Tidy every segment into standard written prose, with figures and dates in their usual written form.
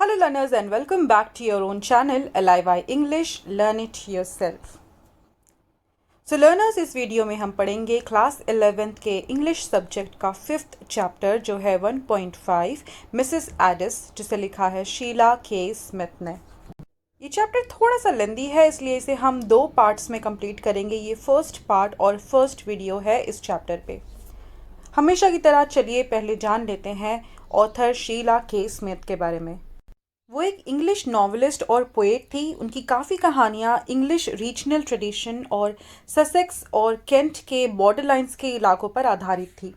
Hello learners and welcome back to your own channel LIY English Learn It Yourself. So learners, इस video में हम पढ़ेंगे class 11th के English subject का 5th chapter जो है 1.5 मिसेस एडिस, जिसे लिखा है शीला के स्मिथ ने। ये चैप्टर थोड़ा सा लेंदी है, इसलिए इसे हम दो पार्ट्स में कंप्लीट करेंगे। ये फर्स्ट पार्ट और फर्स्ट वीडियो है इस चैप्टर पे। हमेशा की तरह चलिए पहले जान लेते हैं ऑथर शीला के स्मिथ के बारे में। वो एक इंग्लिश नॉवेलिस्ट और पोएट थी। उनकी काफ़ी कहानियाँ इंग्लिश रीजनल ट्रेडिशन और ससेक्स और केंट के बॉर्डर लाइन्स के इलाकों पर आधारित थी।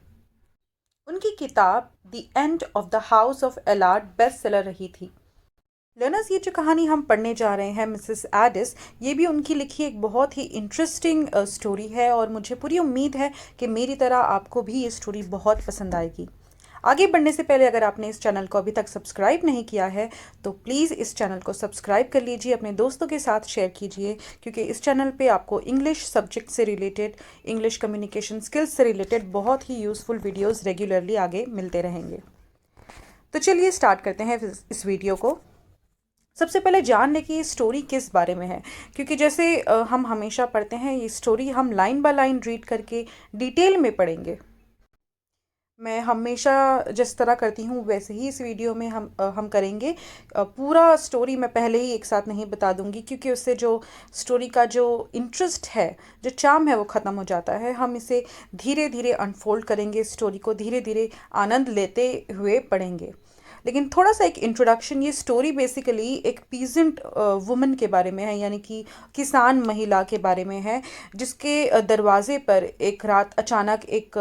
उनकी किताब the end of the house of Alard best seller रही थी। लर्नर्स, ये जो कहानी हम पढ़ने जा रहे हैं मिसेस एडिस, ये भी उनकी लिखी एक बहुत ही इंटरेस्टिंग स्टोरी है और मुझे पूरी उम्मीद है कि मेरी तरह आपको भी ये स्टोरी बहुत पसंद आएगी। आगे बढ़ने से पहले अगर आपने इस चैनल को अभी तक सब्सक्राइब नहीं किया है तो प्लीज़ इस चैनल को सब्सक्राइब कर लीजिए, अपने दोस्तों के साथ शेयर कीजिए, क्योंकि इस चैनल पे आपको इंग्लिश सब्जेक्ट से रिलेटेड, इंग्लिश कम्युनिकेशन स्किल्स से रिलेटेड बहुत ही यूज़फुल वीडियोस रेगुलरली आगे मिलते रहेंगे। तो चलिए स्टार्ट करते हैं इस वीडियो को। सबसे पहले जान लें कि ये स्टोरी किस बारे में है, क्योंकि जैसे हम हमेशा पढ़ते हैं ये स्टोरी हम लाइन बाय लाइन रीड करके डिटेल में पढ़ेंगे। मैं हमेशा जिस तरह करती हूँ वैसे ही इस वीडियो में हम करेंगे। पूरा स्टोरी मैं पहले ही एक साथ नहीं बता दूंगी, क्योंकि उससे जो स्टोरी का जो इंटरेस्ट है, जो चार्म है, वो ख़त्म हो जाता है। हम इसे धीरे धीरे अनफोल्ड करेंगे, स्टोरी को धीरे धीरे आनंद लेते हुए पढ़ेंगे। लेकिन थोड़ा सा एक इंट्रोडक्शन, ये स्टोरी बेसिकली एक पीजेंट वुमन के बारे में है, यानी कि किसान महिला के बारे में है, जिसके दरवाजे पर एक रात अचानक एक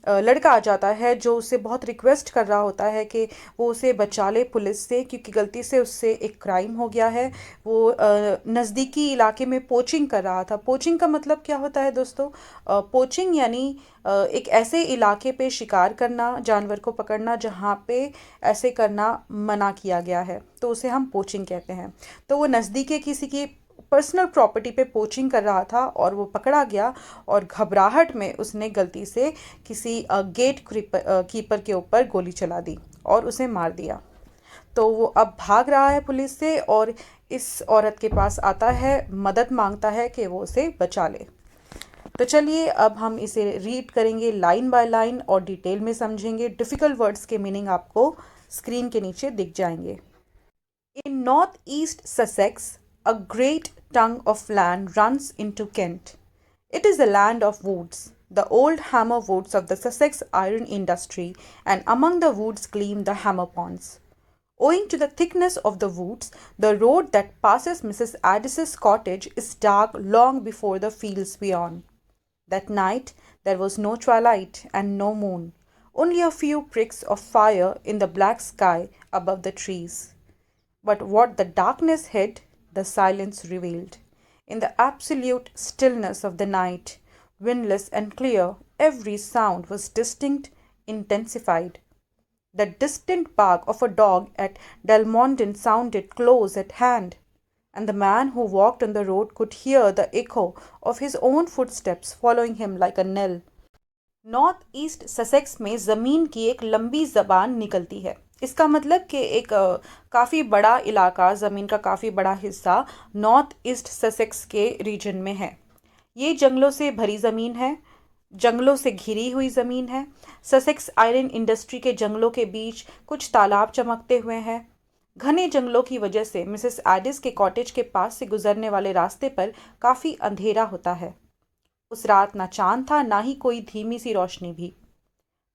लड़का आ जाता है जो उसे बहुत रिक्वेस्ट कर रहा होता है कि वो उसे बचा ले पुलिस से, क्योंकि गलती से उससे एक क्राइम हो गया है। वो नज़दीकी इलाके में पोचिंग कर रहा था। पोचिंग का मतलब क्या होता है दोस्तों? पोचिंग यानी एक ऐसे इलाके पे शिकार करना, जानवर को पकड़ना जहाँ पे ऐसे करना मना किया गया है, तो उसे हम पोचिंग कहते हैं। तो वो नज़दीकी किसी की पर्सनल प्रॉपर्टी पे पोचिंग कर रहा था और वो पकड़ा गया, और घबराहट में उसने गलती से किसी गेट कीपर के ऊपर गोली चला दी और उसे मार दिया। तो वो अब भाग रहा है पुलिस से और इस औरत के पास आता है, मदद मांगता है कि वो उसे बचा ले। तो चलिए अब हम इसे रीड करेंगे लाइन बाय लाइन और डिटेल में समझेंगे। डिफ़िकल्ट वर्ड्स के मीनिंग आपको स्क्रीन के नीचे दिख जाएंगे। In northeast Sussex, a great tongue of land runs into Kent. It is a land of woods, the old hammer woods of the Sussex iron industry, and among the woods gleam the hammer ponds. Owing to the thickness of the woods, the road that passes Mrs. Addis's cottage is dark long before the fields beyond. That night there was no twilight and no moon, only a few pricks of fire in the black sky above the trees. But what the darkness hid, the silence revealed. In the absolute stillness of the night, windless and clear, every sound was distinct, intensified. The distant bark of a dog at Delmondon sounded close at hand, and the man who walked on the road could hear the echo of his own footsteps following him like a knell. North east Sussex में ज़मीन की एक लंबी ज़बान निकलती है। इसका मतलब कि एक काफ़ी बड़ा इलाका, ज़मीन का काफ़ी बड़ा हिस्सा नॉर्थ ईस्ट ससेक्स के रीजन में है। ये जंगलों से भरी ज़मीन है, जंगलों से घिरी हुई ज़मीन है। ससेक्स आयरन इंडस्ट्री के जंगलों के बीच कुछ तालाब चमकते हुए हैं। घने जंगलों की वजह से मिसेस एडिस के कॉटेज के पास से गुजरने वाले रास्ते पर काफ़ी अंधेरा होता है। उस रात ना चांद था, ना ही कोई धीमी सी रोशनी भी।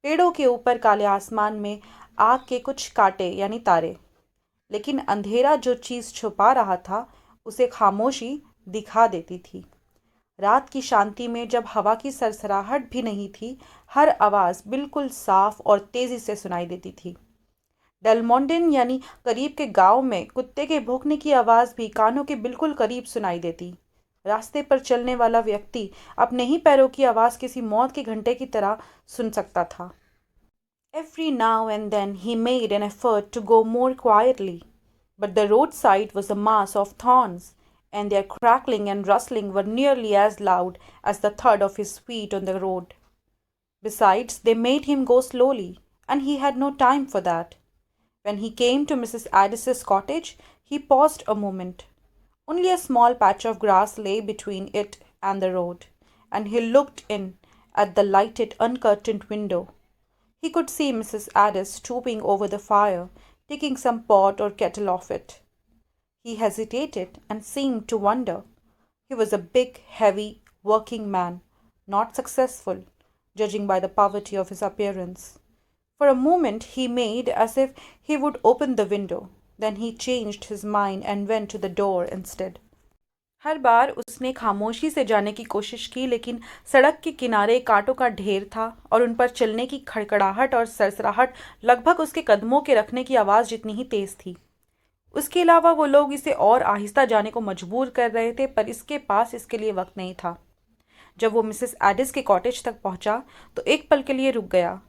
पेड़ों के ऊपर काले आसमान में आग के कुछ कांटे यानी तारे, लेकिन अंधेरा जो चीज़ छुपा रहा था उसे खामोशी दिखा देती थी। रात की शांति में जब हवा की सरसराहट भी नहीं थी, हर आवाज़ बिल्कुल साफ और तेज़ी से सुनाई देती थी। डेलमोंडिन यानी करीब के गांव में कुत्ते के भौंकने की आवाज़ भी कानों के बिल्कुल करीब सुनाई देती। रास्ते पर चलने वाला व्यक्ति अपने ही पैरों की आवाज़ किसी मौत के घंटे की तरह सुन सकता था। Every now and then he made an effort to go more quietly, but the roadside was a mass of thorns, and their crackling and rustling were nearly as loud as the thud of his feet on the road. Besides, they made him go slowly, and he had no time for that. When he came to Mrs. Addis's cottage, he paused a moment. Only a small patch of grass lay between it and the road, and he looked in at the lighted, uncurtained window. He could see Mrs. Addis stooping over the fire, taking some pot or kettle off it. He hesitated and seemed to wonder. He was a big, heavy, working man, not successful, judging by the poverty of his appearance. For a moment he made as if he would open the window. Then he changed his mind and went to the door instead. हर बार उसने खामोशी से जाने की कोशिश की, लेकिन सड़क के किनारे कांटों का ढेर था और उन पर चलने की खड़खड़ाहट और सरसराहट लगभग उसके कदमों के रखने की आवाज़ जितनी ही तेज थी। उसके अलावा वो लोग इसे और आहिस्ता जाने को मजबूर कर रहे थे, पर इसके पास इसके लिए वक्त नहीं था। जब वो मिसेस एडिस के कॉटेज तक पहुंचा तो एक पल के लिए रुक गया।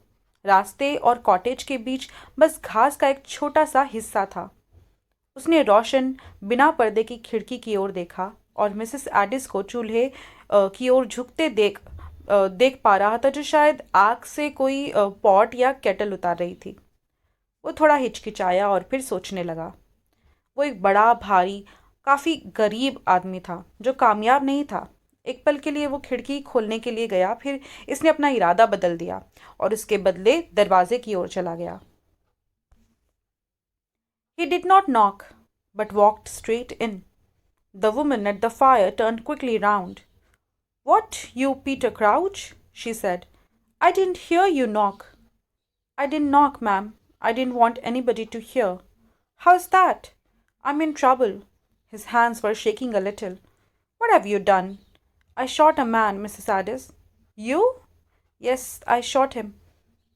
रास्ते और कॉटेज के बीच बस घास का एक छोटा सा हिस्सा था। उसने रोशन बिना पर्दे की खिड़की की ओर देखा और मिसेस एडिस को चूल्हे की ओर झुकते देख पा रहा था, जो शायद आग से कोई पॉट या केटल उतार रही थी। वो थोड़ा हिचकिचाया और फिर सोचने लगा। वो एक बड़ा, भारी, काफ़ी गरीब आदमी था जो कामयाब नहीं था। एक पल के लिए वो खिड़की खोलने के लिए गया, फिर इसने अपना इरादा बदल दिया और उसके बदले दरवाजे की ओर चला गया। He did not knock, but walked straight in. The woman at the fire turned quickly round. "What, you Peter Crouch?" she said. "I didn't hear you knock." "I didn't knock, ma'am. I didn't want anybody to hear." "How's that?" "I'm in trouble." His hands were shaking a little. "What have you done?" "I shot a man, Mrs. Addis." "You?" "Yes, I shot him."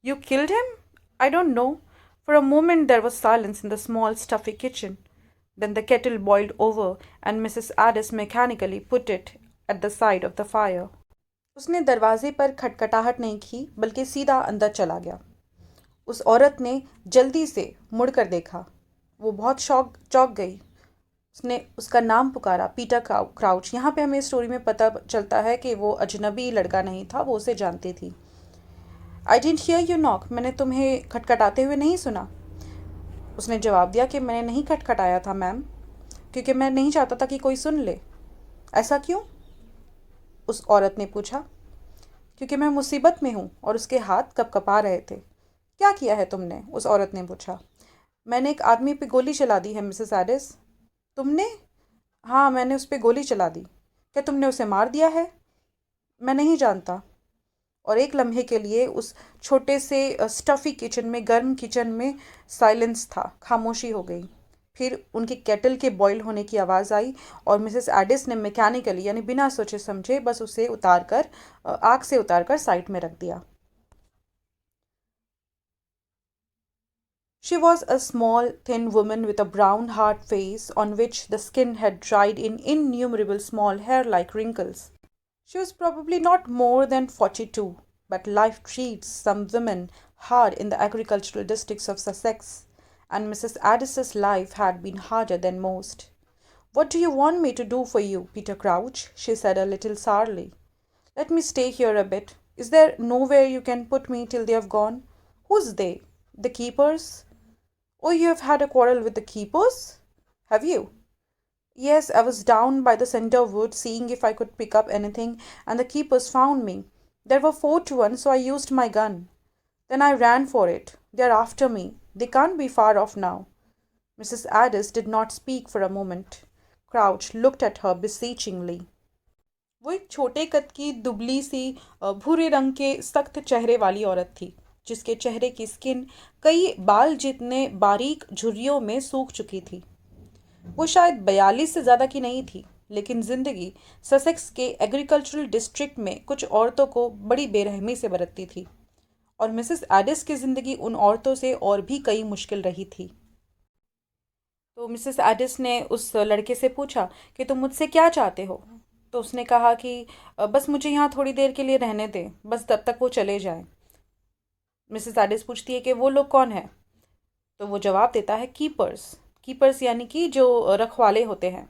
"You killed him?" "I don't know." For a moment there was silence in the small, stuffy kitchen. Then the kettle boiled over and Mrs. Addis mechanically put it at the side of the fire. उसने दरवाजे पर खटखटाहट नहीं की, बल्कि सीधा अंदर चला गया। उस औरत ने जल्दी से मुड़कर देखा। वो बहुत चौंक गई। उसने उसका नाम पुकारा, पीटर क्राउच। यहाँ पे हमें स्टोरी में पता चलता है कि वो अजनबी लड़का नहीं था, वो उसे जानती थी। "I didn't here you knock." मैंने तुम्हें खटखटाते हुए नहीं सुना। उसने जवाब दिया कि मैंने नहीं खटखटाया था मैम, क्योंकि मैं नहीं चाहता था कि कोई सुन ले। "ऐसा क्यों?" उस औरत ने पूछा। "क्योंकि मैं मुसीबत में हूँ। और उसके हाथ कपकपा रहे थे। "क्या किया है तुमने?" उस औरत ने पूछा। "मैंने एक आदमी पे गोली चला दी है, मिसेस एडिस." "तुमने?" "हाँ, मैंने उस पर गोली चला दी।" "क्या तुमने उसे मार दिया है?" "मैं नहीं जानता।" और एक लम्हे के लिए उस छोटे से स्टफ़ी किचन में, गर्म किचन में साइलेंस था, खामोशी हो गई। फिर उनके केटल के बॉईल होने की आवाज़ आई और मिसेस एडिस ने मैकेनिकली, यानी बिना सोचे समझे, बस उसे आग से उतार कर साइड में रख दिया। She was a small, thin woman with a brown, hard face on which the skin had dried in innumerable small hair-like wrinkles. She was probably not more than 42, but life treats some women hard in the agricultural districts of Sussex, and Mrs. Addis's life had been harder than most. "What do you want me to do for you, Peter Crouch?" she said a little sourly. "Let me stay here a bit. Is there nowhere you can put me till they have gone?" "Who's they?" "The keepers." "Oh, you have had a quarrel with the keepers? Have you?" "Yes, I was down by the center wood seeing if I could pick up anything, and the keepers found me. There were 4 to 1, so I used my gun. Then I ran for it. They're after me. They can't be far off now." Mrs. Addis did not speak for a moment. Crouch looked at her beseechingly. वो एक छोटे कद की, दुबली सी, भूरे रंग के सख्त चेहरे वाली औरत थी, जिसके चेहरे की स्किन कई बाल जितने बारीक झुर्रियों में सूख चुकी थी। वो शायद 42 से ज़्यादा की नहीं थी, लेकिन ज़िंदगी ससेक्स के एग्रीकल्चरल डिस्ट्रिक्ट में कुछ औरतों को बड़ी बेरहमी से बरतती थी, और मिसेस एडिस की ज़िंदगी उन औरतों से और भी कई मुश्किल रही थी। तो मिसेस एडिस ने उस लड़के से पूछा कि तुम मुझसे क्या चाहते हो? तो उसने कहा कि बस मुझे यहाँ थोड़ी देर के लिए रहने दें, बस तब तक वो चले जाएं। मिसेस एडिस पूछती है कि वो लोग कौन हैं? तो वो जवाब देता है, कीपर्स। कीपर्स यानी कि जो रखवाले होते हैं।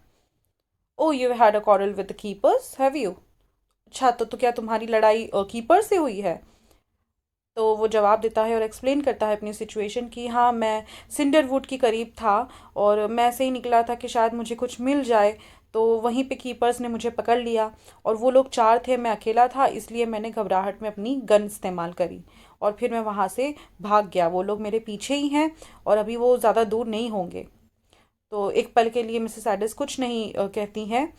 "Oh, you had a quarrel with the keepers, have you?" "अच्छा, तो क्या तुम्हारी लड़ाई कीपर से हुई है?" तो वो जवाब देता है और एक्सप्लेन करता है अपनी सिचुएशन कि हाँ, मैं सिंडरवुड के करीब था और मैं ऐसे ही निकला था कि शायद मुझे कुछ मिल जाए। तो वहीं पे कीपर्स ने मुझे पकड़ लिया और वो लोग 4 थे, मैं अकेला था, इसलिए मैंने घबराहट में अपनी गन इस्तेमाल करी और फिर मैं वहाँ से भाग गया। वो लोग मेरे पीछे ही हैं और अभी वो ज़्यादा दूर नहीं होंगे। तो एक पल के लिए मिसेस एडिस कुछ नहीं कहती हैं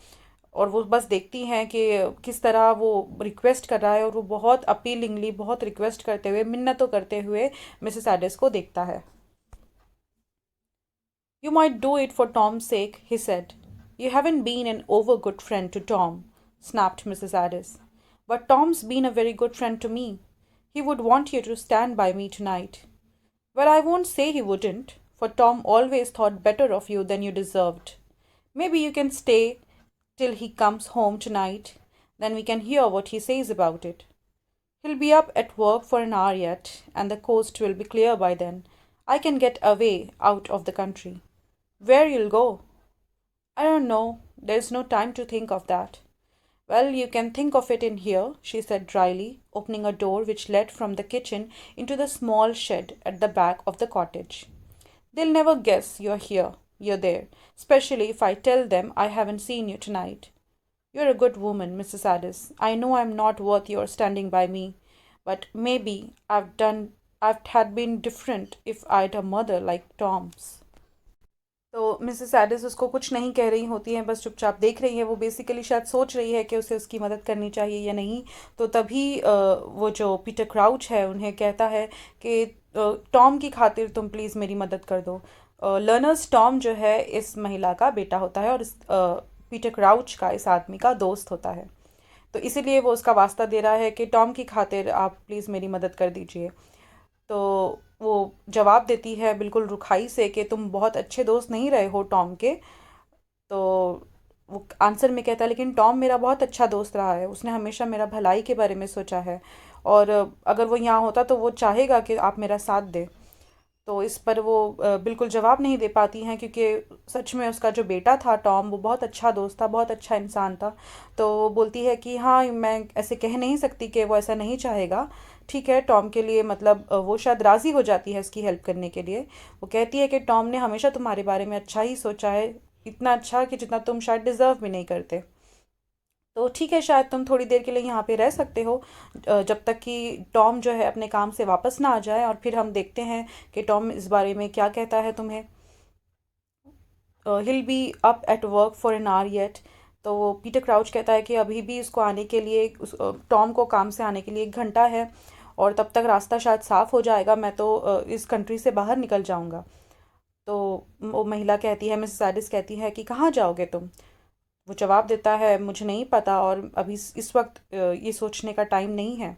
और वो बस देखती हैं कि किस तरह वो रिक्वेस्ट कर रहा है और वो बहुत अपीलिंगली, बहुत रिक्वेस्ट करते हुए, मिन्नतों करते हुए मिसेस एडिस को देखता है। You might do it for Tom's sake, he said. You haven't been an over good friend to Tom, snapped Mrs. Addis. But Tom's been a very good friend to me. He would want you to stand by me tonight. Well, I won't say he wouldn't, for Tom always thought better of you than you deserved. Maybe you can stay till he comes home tonight, then we can hear what he says about it. He'll be up at work for an hour yet, and the coast will be clear by then. I can get away out of the country. Where you'll go? I don't know. There's no time to think of that. Well, you can think of it in here, she said dryly, opening a door which led from the kitchen into the small shed at the back of the cottage. They'll never guess you're there, especially if I tell them I haven't seen you tonight. You're a good woman, Mrs. Addis. I know I'm not worth your standing by me, but maybe I've had been different if I'd a mother like Tom's. तो Mrs Aedes उसको कुछ नहीं कह रही होती हैं, बस चुपचाप देख रही है। वो बेसिकली शायद सोच रही है कि उसे उसकी मदद करनी चाहिए या नहीं। तो तभी वो जो पीटर क्राउच है उन्हें कहता है कि टॉम की खातिर तुम प्लीज़ मेरी मदद कर दो। लर्नर्स टॉम जो है इस महिला का बेटा होता है और इस पीटर क्राउच का इस आदमी का दोस्त होता है। तो इसीलिए वो उसका वास्ता दे रहा है कि टॉम की खातिर आप प्लीज़ मेरी मदद कर दीजिए। तो वो जवाब देती है बिल्कुल रुखाई से कि तुम बहुत अच्छे दोस्त नहीं रहे हो टॉम के। तो वो आंसर में कहता है लेकिन टॉम मेरा बहुत अच्छा दोस्त रहा है, उसने हमेशा मेरा भलाई के बारे में सोचा है और अगर वो यहाँ होता तो वो चाहेगा कि आप मेरा साथ दें। तो इस पर वो बिल्कुल जवाब नहीं दे पाती हैं क्योंकि सच में उसका जो बेटा था टॉम वो बहुत अच्छा दोस्त था, बहुत अच्छा इंसान था। तो वो बोलती है कि हाँ, मैं ऐसे कह नहीं सकती कि वो ऐसा नहीं चाहेगा। ठीक है, टॉम के लिए मतलब वो शायद राज़ी हो जाती है उसकी हेल्प करने के लिए। वो कहती है कि टॉम ने हमेशा तुम्हारे बारे में अच्छा ही सोचा है, इतना अच्छा कि जितना तुम शायद डिज़र्व भी नहीं करते। तो ठीक है, शायद तुम थोड़ी देर के लिए यहाँ पे रह सकते हो जब तक कि टॉम जो है अपने काम से वापस ना आ जाए और फिर हम देखते हैं कि टॉम इस बारे में क्या कहता है तुम्हें। हिल be up at work for an hour yet. तो वो पीटर क्राउच कहता है कि अभी भी उसको आने के लिए टॉम को काम से आने के लिए 1 घंटा है और तब तक रास्ता शायद साफ़ हो जाएगा, मैं तो इस कंट्री से बाहर निकल जाऊंगा। तो वो महिला कहती है, मिसेस एडिस कहती है कि कहाँ जाओगे तुम। वो जवाब देता है मुझे नहीं पता और अभी इस वक्त ये सोचने का टाइम नहीं है।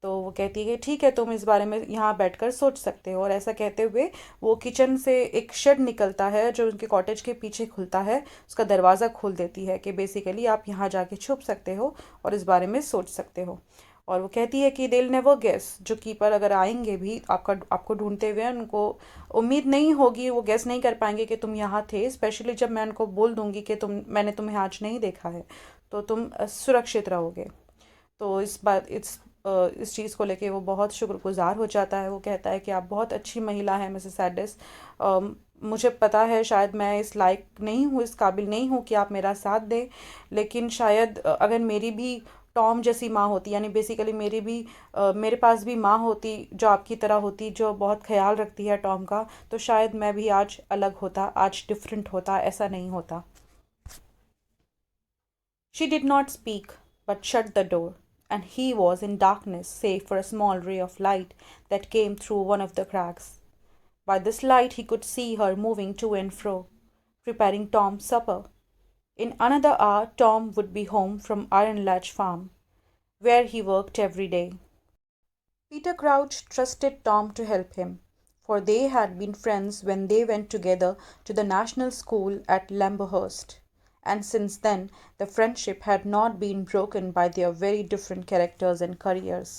तो वो कहती है कि ठीक है, तुम इस बारे में यहाँ बैठकर सोच सकते हो। और ऐसा कहते हुए वो किचन से एक शेड निकलता है जो उनके कॉटेज के पीछे खुलता है, उसका दरवाज़ा खोल देती है कि बेसिकली आप यहाँ जाके छुप सकते हो और इस बारे में सोच सकते हो। और वो कहती है कि दिल नेवर गेस, जो कीपर अगर आएंगे भी आपको ढूंढते हुए, उनको उम्मीद नहीं होगी, वो गेस नहीं कर पाएंगे कि तुम यहाँ थे, स्पेशली जब मैं उनको बोल दूंगी कि मैंने तुम्हें आज नहीं देखा है, तो तुम सुरक्षित रहोगे। तो इस चीज़ को लेके वो बहुत शुक्रगुजार हो जाता है। वो कहता है कि आप बहुत अच्छी महिला हैं मिसेस एडिस। मुझे पता है शायद मैं इस लायक नहीं हूँ, इस काबिल नहीं हूँ कि आप मेरा साथ दें, लेकिन शायद अगर मेरी भी टॉम जैसी माँ होती, यानी बेसिकली मेरे पास भी माँ होती जो आपकी तरह होती, जो बहुत ख्याल रखती है टॉम का, तो शायद मैं भी आज अलग होता, आज डिफरेंट होता, ऐसा नहीं होता। She did not speak, but shut the door, and he was in darkness save for a small ray of light that came through one of the cracks. By this light he could see her moving to and fro, preparing Tom's supper. In another hour Tom would be home from Iron Latch Farm, where he worked every day. Peter Crouch trusted Tom to help him, for they had been friends when they went together to the National School at Lamberhurst, and since then the friendship had not been broken by their very different characters and careers.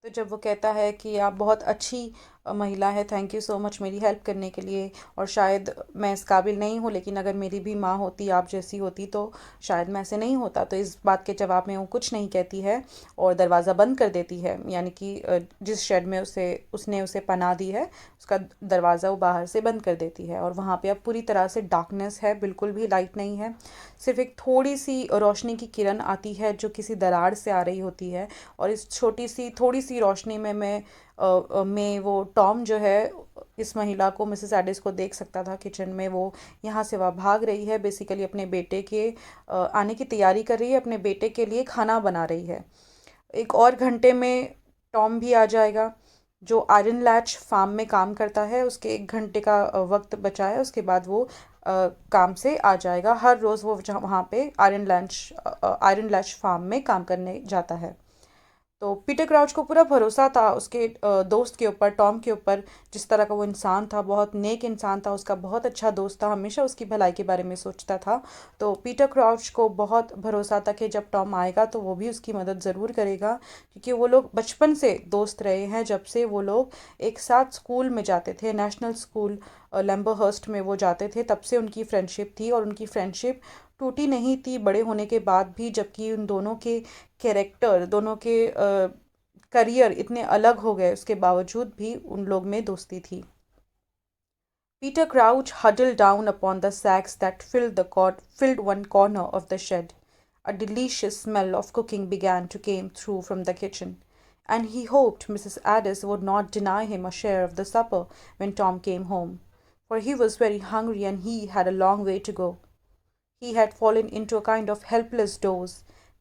तो जब वो कहता है कि आप बहुत अच्छी महिला है। थैंक यू सो मच मेरी हेल्प करने के लिए। और शायद मैं इस काबिल नहीं हूँ, लेकिन अगर मेरी भी माँ होती, आप जैसी होती, तो शायद मैं ऐसे नहीं होता। तो इस बात के जवाब में वो कुछ नहीं कहती है और दरवाज़ा बंद कर देती है, यानी कि जिस शेड में उसने उसे पनाह दी है उसका दरवाज़ा वो बाहर से बंद कर देती है। और वहाँ पे अब पूरी तरह से डार्कनेस है, बिल्कुल भी लाइट नहीं है। सिर्फ एक थोड़ी सी रोशनी की किरण आती है जो किसी दरार से आ रही होती है। और इस छोटी सी थोड़ी सी रोशनी में में वो टॉम जो है इस महिला को, मिसेस एडिस को देख सकता था किचन में। वो यहाँ से वहाँ भाग रही है, बेसिकली अपने बेटे के आने की तैयारी कर रही है, अपने बेटे के लिए खाना बना रही है। एक और घंटे में टॉम भी आ जाएगा, जो आयरन लैच फार्म में काम करता है। उसके 1 घंटे का वक्त बचा है, उसके बाद वो काम से आ जाएगा। हर रोज़ वो वहाँ पे आयरन लैच फार्म में काम करने जाता है। तो पीटर क्राउच को पूरा भरोसा था उसके दोस्त के ऊपर, टॉम के ऊपर। जिस तरह का वो इंसान था, बहुत नेक इंसान था, उसका बहुत अच्छा दोस्त था, हमेशा उसकी भलाई के बारे में सोचता था। तो पीटर क्राउच को बहुत भरोसा था कि जब टॉम आएगा तो वो भी उसकी मदद ज़रूर करेगा, क्योंकि वो लोग बचपन से दोस्त रहे हैं। जब से वो लोग एक साथ स्कूल में जाते थे, नेशनल स्कूल लैम्बरहर्स्ट में वो जाते थे, तब से उनकी फ्रेंडशिप थी। और उनकी फ्रेंडशिप टूटी नहीं थी बड़े होने के बाद भी, जबकि उन दोनों के कैरेक्टर, दोनों के करियर इतने अलग हो गए, उसके बावजूद भी उन लोग में दोस्ती थी। Peter Crouch huddled down upon the sacks that filled one corner of the shed. A delicious smell of cooking began to come through from the kitchen, and he hoped Mrs. Addis would not deny him a share of the supper when Tom came home, for he was very hungry and he had a long way to go. He had fallen into a kind of helpless doze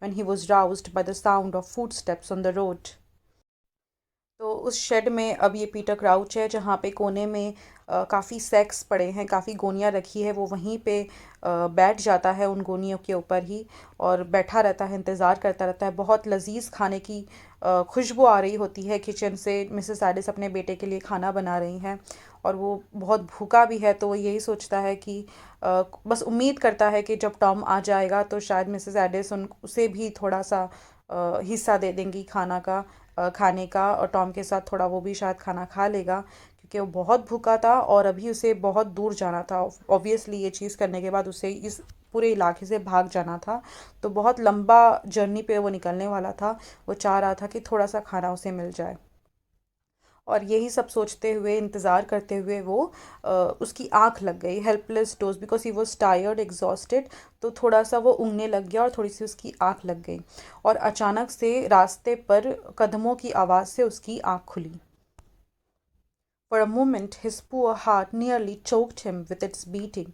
when he was roused by the sound of footsteps on the road. तो उस shade में अब ये Peter crouch है, जहाँ पे कोने में काफ़ी सैक्स पड़े हैं, काफ़ी गोनियाँ रखी है। वो वहीं पे बैठ जाता है उन गोनियों के ऊपर ही, और बैठा रहता है, इंतज़ार करता रहता है। बहुत लजीज खाने की खुशबू आ रही होती है किचन से। मिसेस एडिस अपने बेटे के लिए खाना बना रही हैं और वो बहुत भूखा भी है। तो वो यही सोचता है कि बस उम्मीद करता है कि जब टॉम आ जाएगा तो शायद मिसेस एडिस उसे भी थोड़ा सा हिस्सा दे देंगी खाने का, और टॉम के साथ थोड़ा वो भी शायद खाना खा लेगा, क्योंकि वो बहुत भूखा था और अभी उसे बहुत दूर जाना था। ऑब्वियसली ये चीज़ करने के बाद उसे इस पूरे इलाके से भाग जाना था, तो बहुत लंबा जर्नी पे वो निकलने वाला था। वो चाह रहा था कि थोड़ा सा खाना उसे मिल जाए। और यही सब सोचते हुए, इंतज़ार करते हुए, वो उसकी आँख लग गई, helpless dose, because he was tired, exhausted. तो थोड़ा सा वो ऊँघने लग गया और थोड़ी सी उसकी आँख लग गई। और अचानक से रास्ते पर कदमों की आवाज़ से उसकी आँख खुली। For a moment his poor heart nearly choked him with its beating.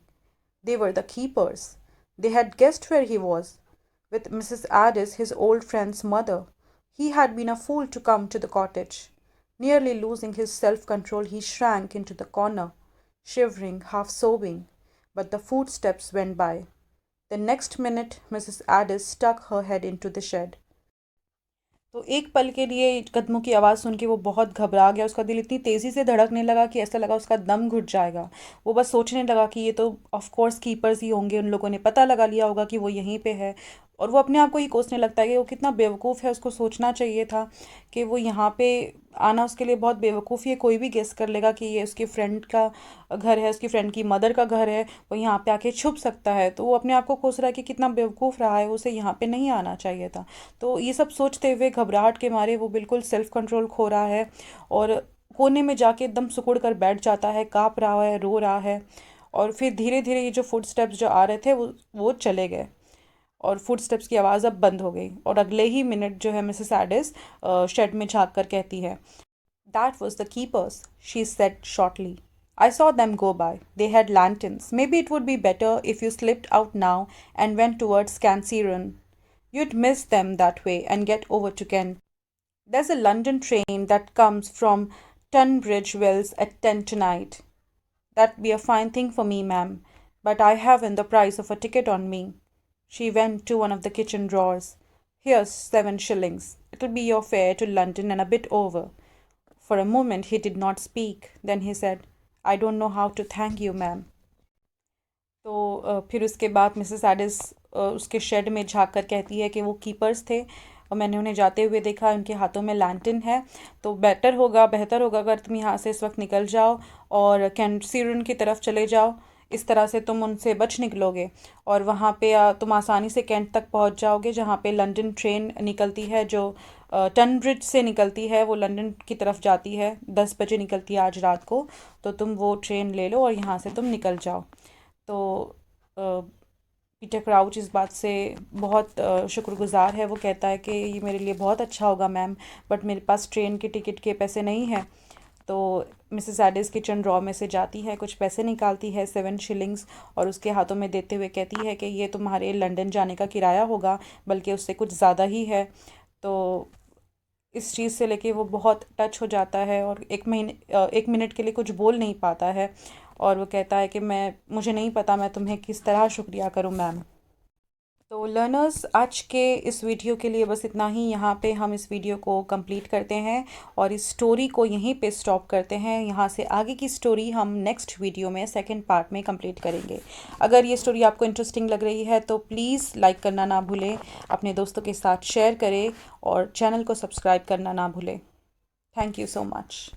They were the keepers. They had guessed where he was, with Mrs. Addis, his old friend's mother. He had been a fool to come to the cottage. Nearly losing his self control, he shrank into the corner, shivering, half sobbing. But the footsteps went by. The next minute, Mrs. Addis stuck her head into the shed. तो एक पल के लिए कदमों की आवाज़ सुन के वो बहुत घबरा गया। उसका दिल इतनी तेज़ी से धड़कने लगा कि ऐसा लगा उसका दम घुट जाएगा। वो बस सोचने लगा कि ये तो ऑफ कोर्स कीपर्स ही होंगे, उन लोगों ने पता लगा लिया होगा कि वो यहीं पे है। और वो अपने आप को ही कोसने लगता है कि वो कितना बेवकूफ़ है। उसको सोचना चाहिए था कि वो यहाँ पे आना उसके लिए बहुत बेवकूफ़ी है। कोई भी गेस कर लेगा कि ये उसके फ्रेंड का घर है, उसकी फ्रेंड की मदर का घर है, वो यहाँ पे आके छुप सकता है। तो वो अपने आप को कोस रहा है कि कितना बेवकूफ़ रहा है, उसे यहाँ पे नहीं आना चाहिए था। तो ये सब सोचते हुए घबराहट के मारे वो बिल्कुल सेल्फ कंट्रोल खो रहा है, और कोने में जाके एकदम सिकुड़ कर बैठ जाता है, काँप रहा है, रो रहा है। और फिर धीरे धीरे ये जो फुटस्टेप्स जो आ रहे थे वो चले गए, और फुटस्टेप्स की आवाज़ अब बंद हो गई। और अगले ही मिनट जो है मिसेस एडिस शेड में झाँक कर कहती है, "That was the keepers," she said shortly. "I saw them go by. They had lanterns. Maybe it would be better if you slipped out now and went towards Cancerian. You'd miss them that way and get over to Kent. There's a London train that comes from Tunbridge Wells at 10 tonight. That'd be a fine thing for me, ma'am, but I haven't the price of a ticket on me." She went to one of the kitchen drawers. "Here's 7 shillings. It'll be your fare to London and a bit over." For a moment he did not speak. Then he said, "I don't know how to thank you, ma'am." तो फिर उसके बाद Mrs Aedes उसके shade में झाँक कर कहती है कि वो कीपर्स थे, और मैंने उन्हें जाते हुए देखा, उनके हाथों में लैंटर्न है। तो बेहतर होगा अगर तुम यहाँ से इस वक्त निकल जाओ और कैंट सीरन की तरफ चले जाओ। इस तरह से तुम उनसे बच निकलोगे और वहाँ पे तुम आसानी से कैंट तक पहुँच जाओगे, जहाँ पे लंदन ट्रेन निकलती है जो टन ब्रिज से निकलती है, वो लंदन की तरफ जाती है। 10 बजे निकलती है आज रात को। तो तुम वो ट्रेन ले लो और यहाँ से तुम निकल जाओ। तो पीटर क्राउच इस बात से बहुत शुक्रगुजार है। वो कहता है कि ये मेरे लिए बहुत अच्छा होगा मैम, बट मेरे पास ट्रेन की टिकट के पैसे नहीं हैं। तो मिसेस एडिस किचन ड्रॉ में से जाती है, कुछ पैसे निकालती है 7 शिलिंग्स, और उसके हाथों में देते हुए कहती है कि ये तुम्हारे लंदन जाने का किराया होगा, बल्कि उससे कुछ ज़्यादा ही है। तो इस चीज़ से लेके वो बहुत टच हो जाता है और 1 मिनट के लिए कुछ बोल नहीं पाता है। और वो कहता है कि मुझे नहीं पता मैं तुम्हें किस तरह शुक्रिया करूं मैम। तो लर्नर्स, आज के इस वीडियो के लिए बस इतना ही। यहाँ पे हम इस वीडियो को कंप्लीट करते हैं और इस स्टोरी को यहीं पे स्टॉप करते हैं। यहाँ से आगे की स्टोरी हम नेक्स्ट वीडियो में सेकंड पार्ट में कंप्लीट करेंगे। अगर ये स्टोरी आपको इंटरेस्टिंग लग रही है तो प्लीज़ लाइक करना ना भूलें, अपने दोस्तों के साथ शेयर करें और चैनल को सब्सक्राइब करना ना भूलें। Thank you so much.